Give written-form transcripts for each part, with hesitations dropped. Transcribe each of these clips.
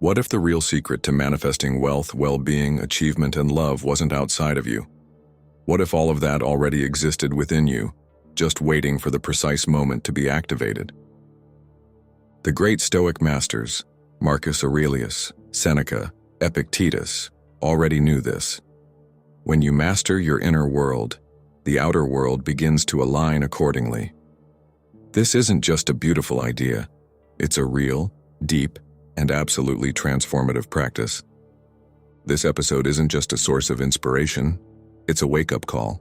What if the real secret to manifesting wealth, well-being, achievement, and love wasn't outside of you? What if all of that already existed within you, just waiting for the precise moment to be activated? The great Stoic masters, Marcus Aurelius, Seneca, Epictetus, already knew this. When you master your inner world, the outer world begins to align accordingly. This isn't just a beautiful idea. It's a real, deep, and absolutely transformative practice. This episode isn't just a source of inspiration, it's a wake-up call.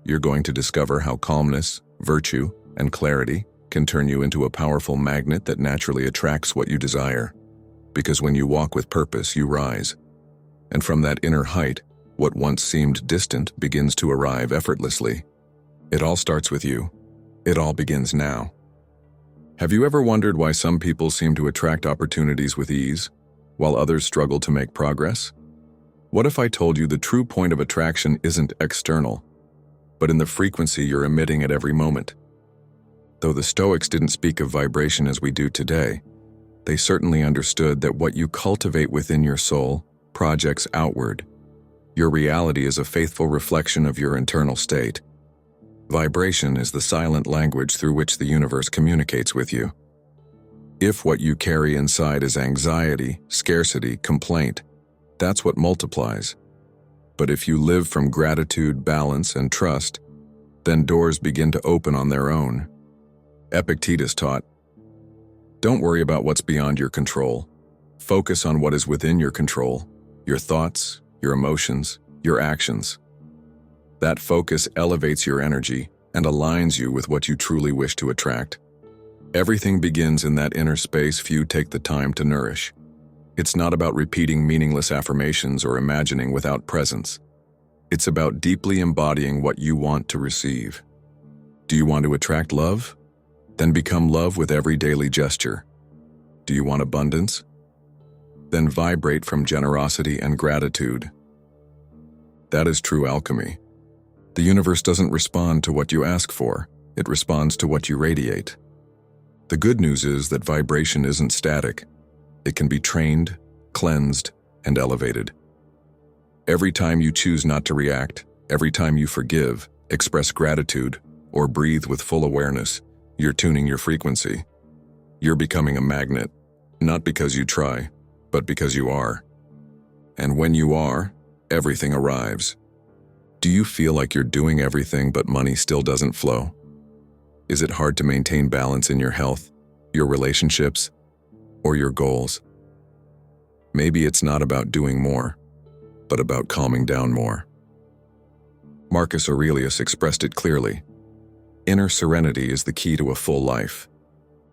You're going to discover how calmness, virtue, and clarity can turn you into a powerful magnet that naturally attracts what you desire. Because when you walk with purpose, you rise. And from that inner height, what once seemed distant begins to arrive effortlessly. It all starts with you. It all begins now. Have you ever wondered why some people seem to attract opportunities with ease, while others struggle to make progress? What if I told you the true point of attraction isn't external, but in the frequency you're emitting at every moment? Though the Stoics didn't speak of vibration as we do today, they certainly understood that what you cultivate within your soul projects outward. Your reality is a faithful reflection of your internal state. Vibration is the silent language through which the universe communicates with you. If what you carry inside is anxiety, scarcity, complaint, that's what multiplies. But if you live from gratitude, balance, and trust, then doors begin to open on their own. Epictetus taught, "Don't worry about what's beyond your control. Focus on what is within your control, your thoughts, your emotions, your actions." That focus elevates your energy and aligns you with what you truly wish to attract. Everything begins in that inner space few take the time to nourish. It's not about repeating meaningless affirmations or imagining without presence. It's about deeply embodying what you want to receive. Do you want to attract love? Then become love with every daily gesture. Do you want abundance? Then vibrate from generosity and gratitude. That is true alchemy. The universe doesn't respond to what you ask for, it responds to what you radiate. The good news is that vibration isn't static. It can be trained, cleansed, and elevated. Every time you choose not to react, every time you forgive, express gratitude, or breathe with full awareness, you're tuning your frequency. You're becoming a magnet, not because you try, but because you are. And when you are, everything arrives. Do you feel like you're doing everything but money still doesn't flow? Is it hard to maintain balance in your health, your relationships, or your goals? Maybe it's not about doing more, but about calming down more. Marcus Aurelius expressed it clearly. Inner serenity is the key to a full life.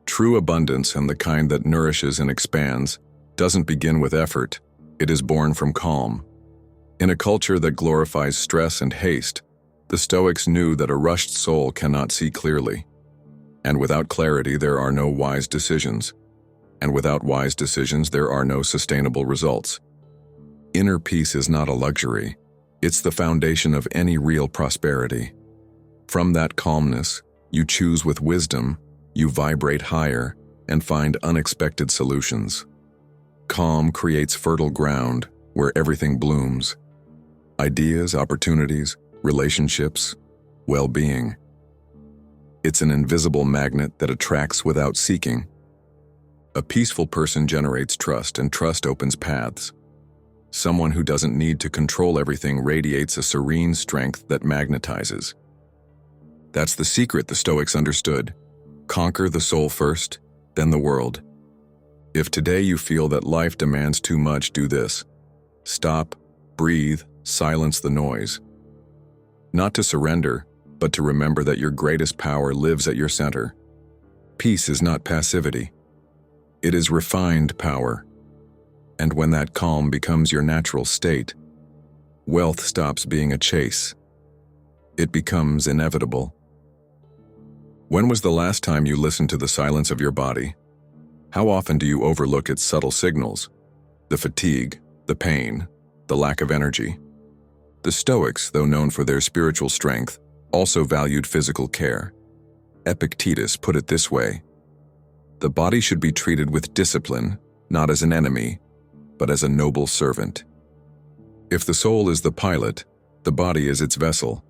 True abundance, and the kind that nourishes and expands, doesn't begin with effort, it is born from calm. In a culture that glorifies stress and haste, the Stoics knew that a rushed soul cannot see clearly. And without clarity, there are no wise decisions. And without wise decisions, there are no sustainable results. Inner peace is not a luxury. It's the foundation of any real prosperity. From that calmness, you choose with wisdom, you vibrate higher, and find unexpected solutions. Calm creates fertile ground where everything blooms. Ideas, opportunities, relationships, well-being. It's an invisible magnet that attracts without seeking. A peaceful person generates trust, and trust opens paths. Someone who doesn't need to control everything radiates a serene strength that magnetizes. That's the secret the Stoics understood. Conquer the soul first, then the world. If today you feel that life demands too much, do this. Stop, breathe, silence the noise. Not to surrender, but to remember that your greatest power lives at your center. Peace is not passivity. It is refined power. And when that calm becomes your natural state, wealth stops being a chase. It becomes inevitable. When was the last time you listened to the silence of your body? How often do you overlook its subtle signals? The fatigue, the pain, the lack of energy. The Stoics, though known for their spiritual strength, also valued physical care. Epictetus put it this way: "The body should be treated with discipline, not as an enemy, but as a noble servant. If the soul is the pilot, the body is its vessel.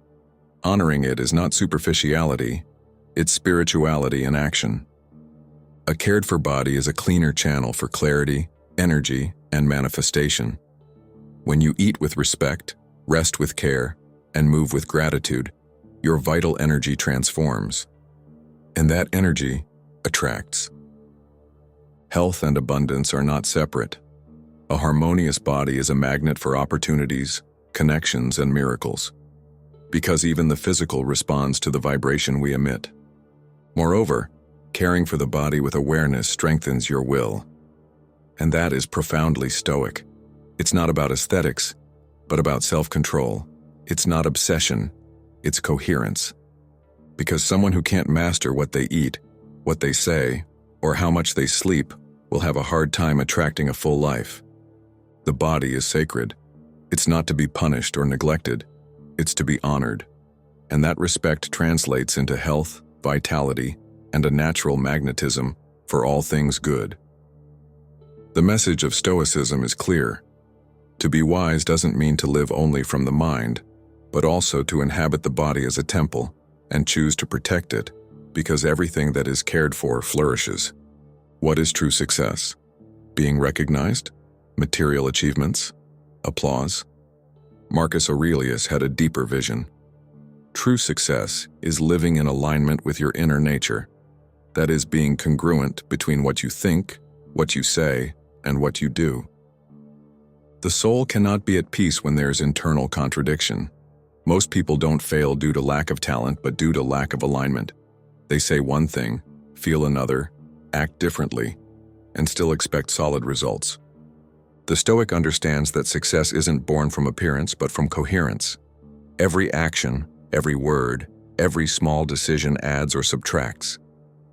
Honoring it is not superficiality, it's spirituality in action. A cared-for body is a cleaner channel for clarity, energy, and manifestation. When you eat with respect, rest with care, and move with gratitude, your vital energy transforms. And that energy attracts. Health and abundance are not separate. A harmonious body is a magnet for opportunities, connections, and miracles, because even the physical responds to the vibration we emit. Moreover, caring for the body with awareness strengthens your will. And that is profoundly Stoic. It's not about aesthetics, but about self-control. It's not obsession, it's coherence. Because someone who can't master what they eat, what they say, or how much they sleep will have a hard time attracting a full life. The body is sacred. It's not to be punished or neglected. It's to be honored. And that respect translates into health, vitality, and a natural magnetism for all things good. The message of Stoicism is clear. To be wise doesn't mean to live only from the mind, but also to inhabit the body as a temple and choose to protect it, because everything that is cared for flourishes. What is true success? Being recognized? Material achievements? Applause? Marcus Aurelius had a deeper vision. True success is living in alignment with your inner nature. That is, being congruent between what you think, what you say, and what you do. The soul cannot be at peace when there is internal contradiction. Most people don't fail due to lack of talent, but due to lack of alignment. They say one thing, feel another, act differently, and still expect solid results. The Stoic understands that success isn't born from appearance, but from coherence. Every action, every word, every small decision adds or subtracts.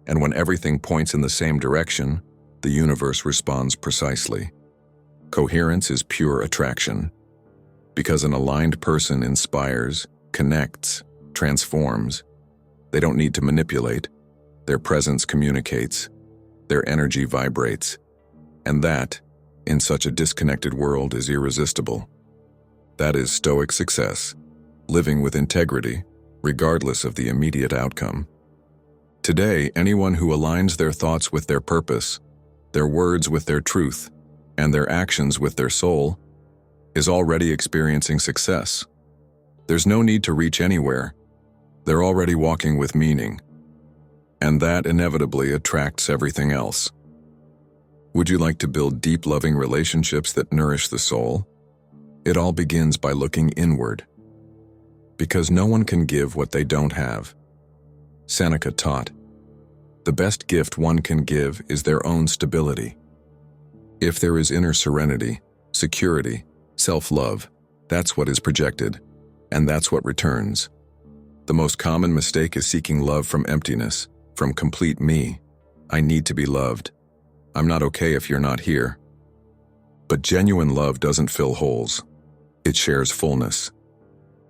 And when everything points in the same direction, the universe responds precisely. Coherence is pure attraction. Because an aligned person inspires, connects, transforms. They don't need to manipulate. Their presence communicates. Their energy vibrates. And that, in such a disconnected world, is irresistible. That is Stoic success, living with integrity, regardless of the immediate outcome. Today, anyone who aligns their thoughts with their purpose, their words with their truth, and their actions with their soul, is already experiencing success. There's no need to reach anywhere. They're already walking with meaning. And that inevitably attracts everything else. Would you like to build deep, loving relationships that nourish the soul? It all begins by looking inward. Because no one can give what they don't have. Seneca taught, the best gift one can give is their own stability. If there is inner serenity, security, self-love, that's what is projected, and that's what returns. The most common mistake is seeking love from emptiness, from complete me. I need to be loved. I'm not okay if you're not here. But genuine love doesn't fill holes. It shares fullness.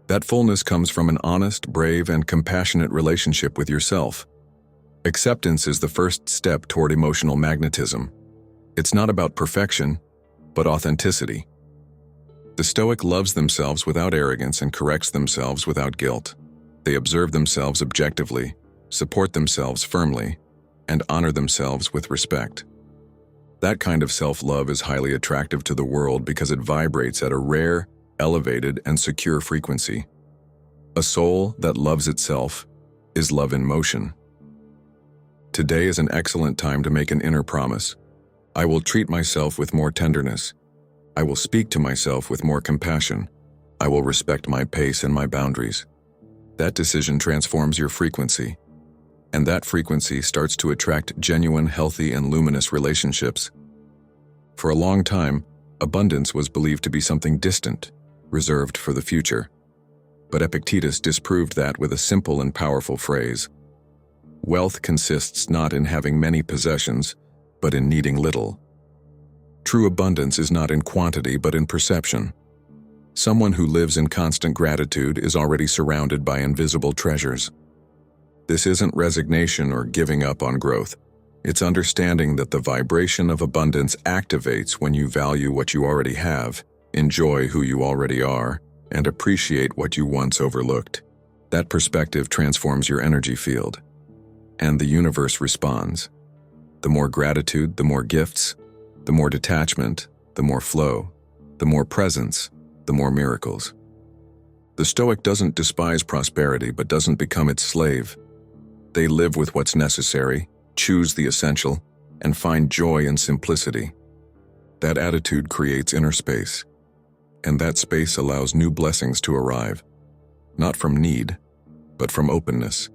That fullness comes from an honest, brave, and compassionate relationship with yourself. Acceptance is the first step toward emotional magnetism. It's not about perfection, but authenticity. The Stoic loves themselves without arrogance and corrects themselves without guilt. They observe themselves objectively, support themselves firmly, and honor themselves with respect. That kind of self-love is highly attractive to the world because it vibrates at a rare, elevated, and secure frequency. A soul that loves itself is love in motion. Today is an excellent time to make an inner promise. I will treat myself with more tenderness. I will speak to myself with more compassion. I will respect my pace and my boundaries. That decision transforms your frequency. And that frequency starts to attract genuine, healthy, and luminous relationships. For a long time, abundance was believed to be something distant, reserved for the future. But Epictetus disproved that with a simple and powerful phrase. Wealth consists not in having many possessions, but in needing little. True abundance is not in quantity, but in perception. Someone who lives in constant gratitude is already surrounded by invisible treasures. This isn't resignation or giving up on growth. It's understanding that the vibration of abundance activates when you value what you already have, enjoy who you already are, and appreciate what you once overlooked. That perspective transforms your energy field, and the universe responds. The more gratitude, the more gifts, the more detachment, the more flow, the more presence, the more miracles. The Stoic doesn't despise prosperity but doesn't become its slave. They live with what's necessary, choose the essential, and find joy in simplicity. That attitude creates inner space, and that space allows new blessings to arrive, not from need, but from openness.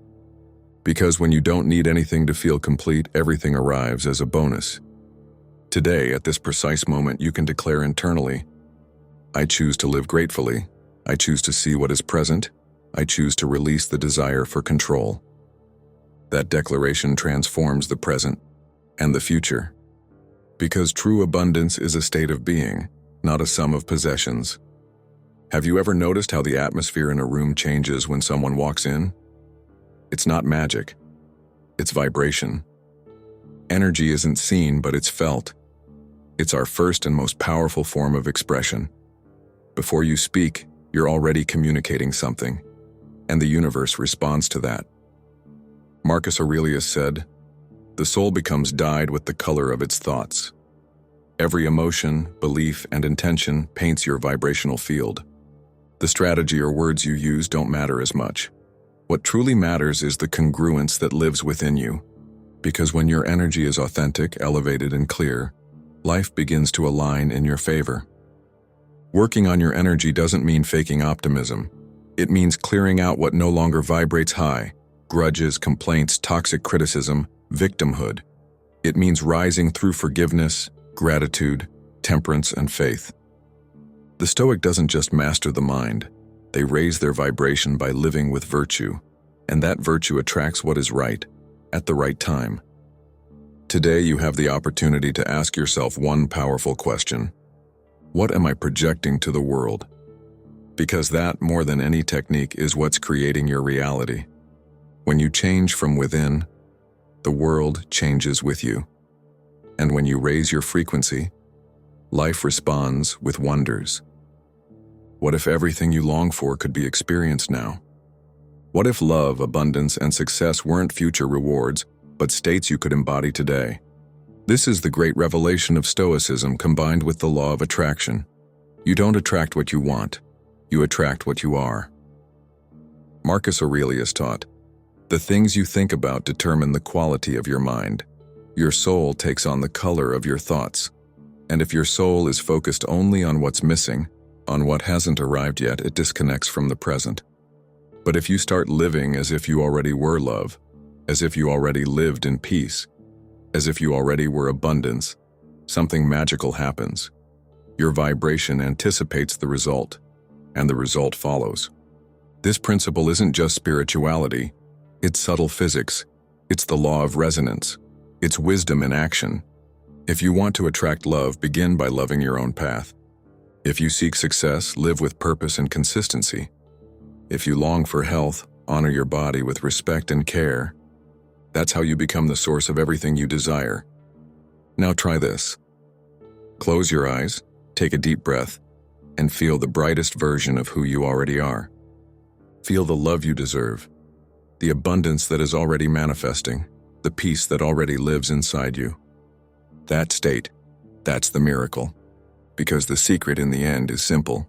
Because when you don't need anything to feel complete, everything arrives as a bonus. Today, at this precise moment, you can declare internally, I choose to live gratefully, I choose to see what is present, I choose to release the desire for control. That declaration transforms the present and the future. Because true abundance is a state of being, not a sum of possessions. Have you ever noticed how the atmosphere in a room changes when someone walks in? It's not magic. It's vibration. Energy isn't seen, but it's felt. It's our first and most powerful form of expression. Before you speak, you're already communicating something, and the universe responds to that. Marcus Aurelius said, "The soul becomes dyed with the color of its thoughts." Every emotion, belief, and intention paints your vibrational field. The strategy or words you use don't matter as much. What truly matters is the congruence that lives within you. Because when your energy is authentic, elevated, and clear, life begins to align in your favor. Working on your energy doesn't mean faking optimism. It means clearing out what no longer vibrates high: grudges, complaints, toxic criticism, victimhood. It means rising through forgiveness, gratitude, temperance, and faith. The Stoic doesn't just master the mind. They raise their vibration by living with virtue, and that virtue attracts what is right, at the right time. Today you have the opportunity to ask yourself one powerful question. What am I projecting to the world? Because that, more than any technique, is what's creating your reality. When you change from within, the world changes with you. And when you raise your frequency, life responds with wonders. What if everything you long for could be experienced now? What if love, abundance, and success weren't future rewards, but states you could embody today? This is the great revelation of Stoicism combined with the law of attraction. You don't attract what you want, you attract what you are. Marcus Aurelius taught, "The things you think about determine the quality of your mind. Your soul takes on the color of your thoughts. And if your soul is focused only on what's missing, on what hasn't arrived yet, it disconnects from the present. But if you start living as if you already were love, as if you already lived in peace, as if you already were abundance, something magical happens. Your vibration anticipates the result, and the result follows. This principle isn't just spirituality, it's subtle physics, it's the law of resonance, it's wisdom in action. If you want to attract love, begin by loving your own path. If you seek success, live with purpose and consistency. If you long for health, honor your body with respect and care. That's how you become the source of everything you desire. Now try this. Close your eyes, take a deep breath, and feel the brightest version of who you already are. Feel the love you deserve, the abundance that is already manifesting, the peace that already lives inside you. That state, that's the miracle. Because the secret in the end is simple.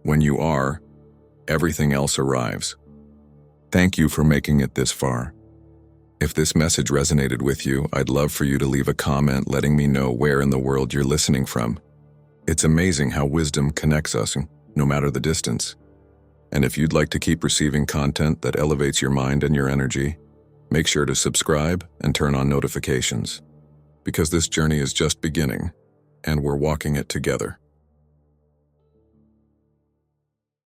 When you are, everything else arrives. Thank you for making it this far. If this message resonated with you, I'd love for you to leave a comment letting me know where in the world you're listening from. It's amazing how wisdom connects us, no matter the distance. And if you'd like to keep receiving content that elevates your mind and your energy, make sure to subscribe and turn on notifications. Because this journey is just beginning, and we're walking it together.